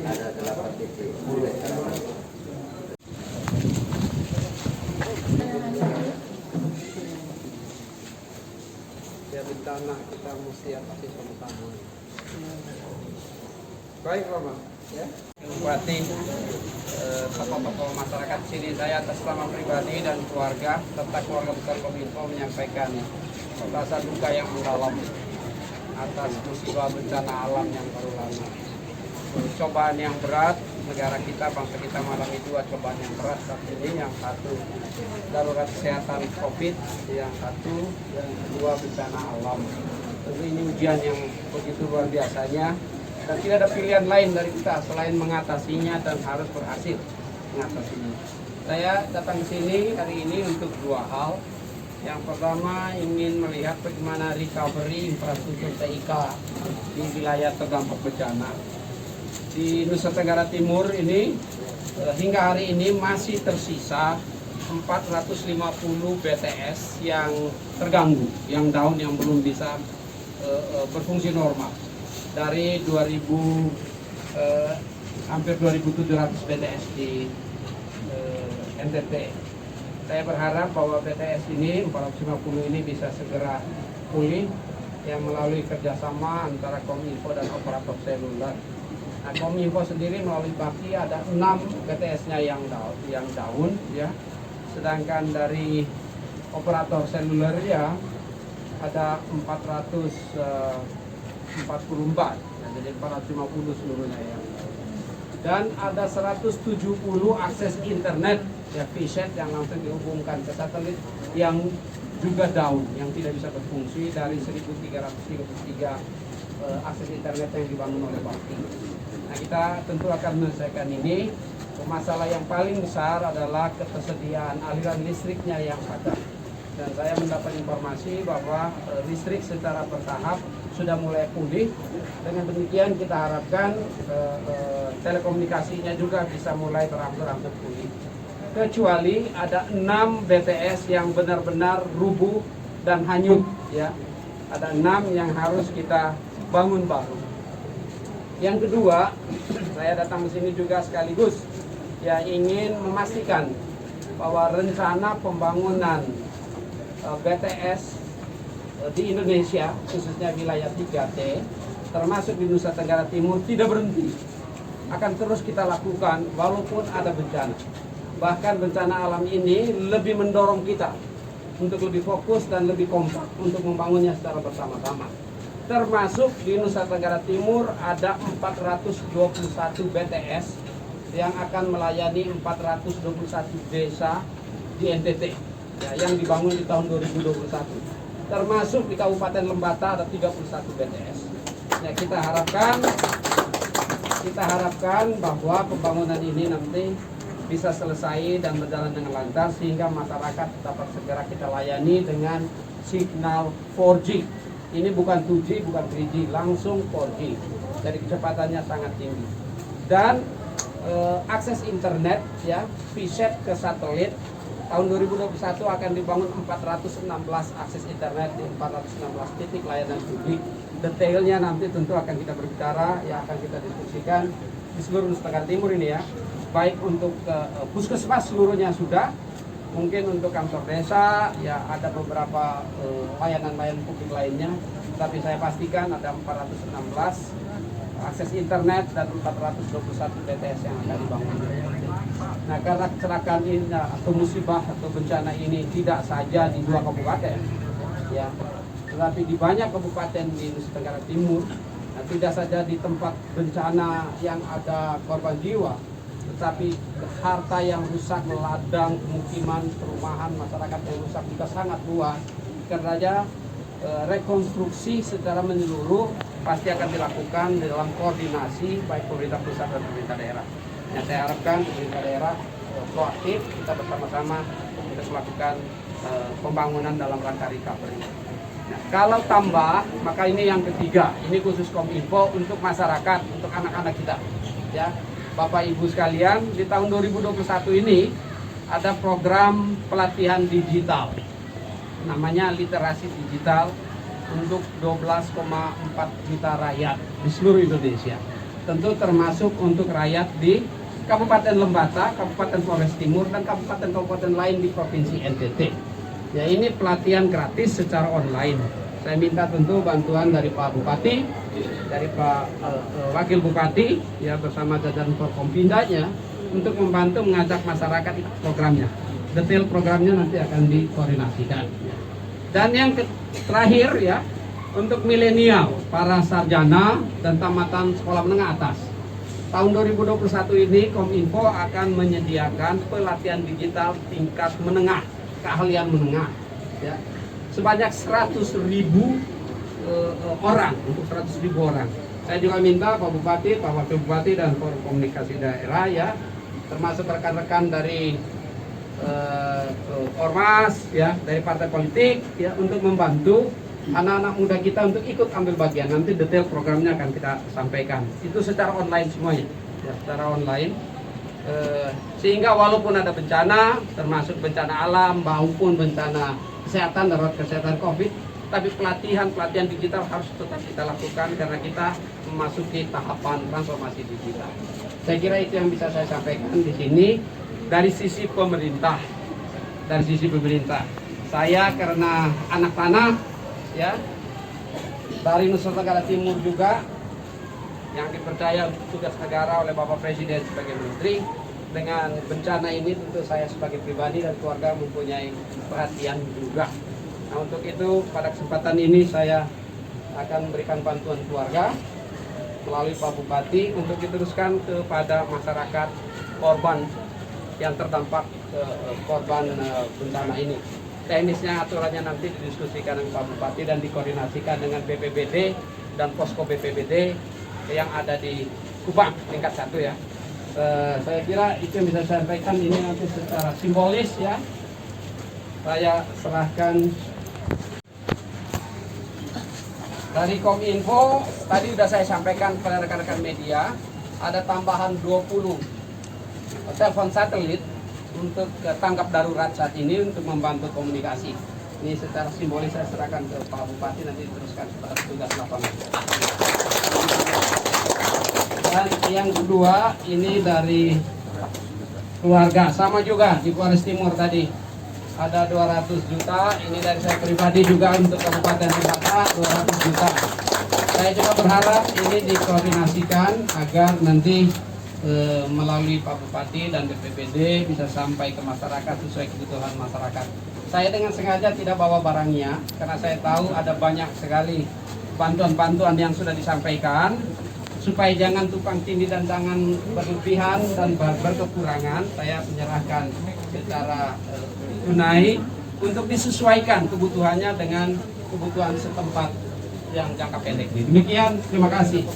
Ada 8 titik. Ya bencana kita mesti atasi sama-sama. Baik Roma, ya. Bupati, tokoh-tokoh masyarakat sini, saya atas nama pribadi dan keluarga serta keluarga besar Kominfo menyampaikan rasa duka yang mendalam atas musibah bencana alam yang baru lalu. Cobaan yang berat, negara kita, bangsa kita mengalami dua cobaan yang berat saat ini. Yang satu darurat kesehatan COVID, yang satu dan kedua bencana alam. Tentu ini ujian yang begitu luar biasanya dan tidak ada pilihan lain dari kita selain mengatasinya dan harus berhasil mengatasinya. Saya datang ke sini hari ini untuk dua hal. Yang pertama ingin melihat bagaimana recovery infrastruktur TIK di wilayah terdampak bencana. Di Nusa Tenggara Timur ini hingga hari ini masih tersisa 450 BTS yang terganggu, yang down, yang belum bisa berfungsi normal. Dari 2000 hampir 2.700 BTS di NTT. Saya berharap bahwa BTS ini 450 ini bisa segera pulih yang melalui kerjasama antara Kominfo dan operator seluler. Nah, Kominfo sendiri melalui Bakti ada 6 BTS-nya yang down ya. Sedangkan dari operator seluler ya ada 444, ya, jadi 450 seluruhnya ya. Dan ada 170 akses internet ya, VSAT yang langsung dihubungkan ke satelit yang juga down, yang tidak bisa berfungsi dari 1.333 akses internet yang dibangun oleh Bakti. Nah, kita tentu akan menyelesaikan ini. Masalah yang paling besar adalah ketersediaan aliran listriknya yang padam. Dan saya mendapat informasi bahwa listrik secara bertahap sudah mulai pulih. Dengan demikian kita harapkan telekomunikasinya juga bisa mulai berangsur-angsur pulih. Kecuali ada 6 BTS yang benar-benar rubuh dan hanyut ya. Ada 6 yang harus kita bangun baru. Yang kedua, saya datang ke sini juga sekaligus ya ingin memastikan bahwa rencana pembangunan BTS di Indonesia, khususnya wilayah 3T, termasuk di Nusa Tenggara Timur, tidak berhenti. Akan terus kita lakukan walaupun ada bencana. Bahkan bencana alam ini lebih mendorong kita untuk lebih fokus dan lebih kompak untuk membangunnya secara bersama-sama. Termasuk di Nusa Tenggara Timur ada 421 BTS yang akan melayani 421 desa di NTT ya, yang dibangun di tahun 2021. Termasuk di Kabupaten Lembata ada 31 BTS. Ya, kita harapkan bahwa pembangunan ini nanti bisa selesai dan berjalan dengan lancar sehingga masyarakat dapat segera kita layani dengan signal 4G. Ini bukan 2G, bukan 3G, langsung 4G. Jadi kecepatannya sangat tinggi. Dan akses internet ya, VSAT ke satelit tahun 2021 akan dibangun 416 akses internet di 416 titik layanan publik. Detailnya nanti tentu akan kita berbicara, ya akan kita diskusikan di seluruh Nusa Tenggara Timur ini ya. Baik untuk puskesmas seluruhnya sudah, mungkin untuk kantor desa ya ada beberapa layanan-layanan publik lainnya, tapi saya pastikan ada 416 akses internet dan 421 BTS yang akan dibangun. Nah, karena kecelakaan ini atau musibah atau bencana ini tidak saja di 2 kabupaten ya, tetapi di banyak kabupaten di Nusa Tenggara Timur. Nah, tidak saja di tempat bencana yang ada korban jiwa, tetapi harta yang rusak, ladang, pemukiman, perumahan, masyarakat yang rusak juga sangat luas. Karenanya rekonstruksi secara menyeluruh pasti akan dilakukan dalam koordinasi baik pemerintah pusat dan pemerintah daerah. Yang saya harapkan pemerintah daerah proaktif, kita bersama-sama untuk melakukan pembangunan dalam rangka recovery. Nah, kalau tambah, maka ini yang ketiga, ini khusus Kominfo untuk masyarakat, untuk anak-anak kita. Ya, Bapak Ibu sekalian, di tahun 2021 ini ada program pelatihan digital, namanya literasi digital untuk 12,4 juta rakyat di seluruh Indonesia. Tentu termasuk untuk rakyat di Kabupaten Lembata, Kabupaten Flores Timur, dan kabupaten-kabupaten lain di Provinsi NTT. Ya, ini pelatihan gratis secara online. Saya minta tentu bantuan dari Pak Bupati, dari Pak Wakil Bupati, ya bersama jajaran Forkompindanya untuk membantu mengajak masyarakat ikut programnya. Detail programnya nanti akan dikoordinasikan. Dan yang terakhir ya, untuk milenial, para sarjana dan tamatan sekolah menengah atas. Tahun 2021 ini Kominfo akan menyediakan pelatihan digital tingkat menengah, keahlian menengah, ya, sebanyak 100.000 orang, untuk 100.000 orang. Saya juga minta Pak Bupati, Pak Wakil Bupati, dan Forum Komunikasi Daerah, ya, termasuk rekan-rekan dari ormas, ya, dari partai politik, ya, untuk membantu anak-anak muda kita untuk ikut ambil bagian. Nanti detail programnya akan kita sampaikan. Itu secara online semuanya, ya, secara online. Sehingga walaupun ada bencana, termasuk bencana alam maupun bencana kesehatan, darurat kesehatan COVID, tapi pelatihan digital harus tetap kita lakukan karena kita memasuki tahapan transformasi digital. Saya kira itu yang bisa saya sampaikan di sini dari sisi pemerintah. Dari sisi pemerintah, saya karena anak tanah, ya, dari Nusa Tenggara Timur juga, yang dipercaya tugas negara oleh Bapak Presiden sebagai Menteri. Dengan bencana ini tentu saya sebagai pribadi dan keluarga mempunyai perhatian juga. Nah, untuk itu pada kesempatan ini saya akan memberikan bantuan keluarga melalui Pak Bupati untuk diteruskan kepada masyarakat korban yang terdampak korban bencana ini. Teknisnya, aturannya nanti didiskusikan dengan Pak Bupati dan dikoordinasikan dengan BPBD dan posko BPBD yang ada di Kubang tingkat 1, ya. Saya kira itu yang bisa saya sampaikan. Ini nanti secara simbolis, ya, saya serahkan dari Kominfo. Tadi sudah saya sampaikan kepada rekan-rekan media, ada tambahan 20 telepon satelit untuk tanggap darurat saat ini untuk membantu komunikasi. Ini secara simbolis saya serahkan ke Pak Bupati, nanti diteruskan kepada petugas lapangan. Dan yang kedua ini dari keluarga, sama juga di Flores Timur tadi ada 200 juta. Ini dari saya pribadi juga untuk Kabupaten Lembata 200 juta. Saya juga berharap ini dikoordinasikan agar nanti melalui Pak Bupati dan BPBD bisa sampai ke masyarakat sesuai kebutuhan masyarakat. Saya dengan sengaja tidak bawa barangnya karena saya tahu ada banyak sekali bantuan-bantuan yang sudah disampaikan, supaya jangan tumpang tindih dan jangan berlebihan dan berkekurangan. Saya menyerahkan secara tunai untuk disesuaikan kebutuhannya dengan kebutuhan setempat yang jangka pendek. Demikian, terima kasih.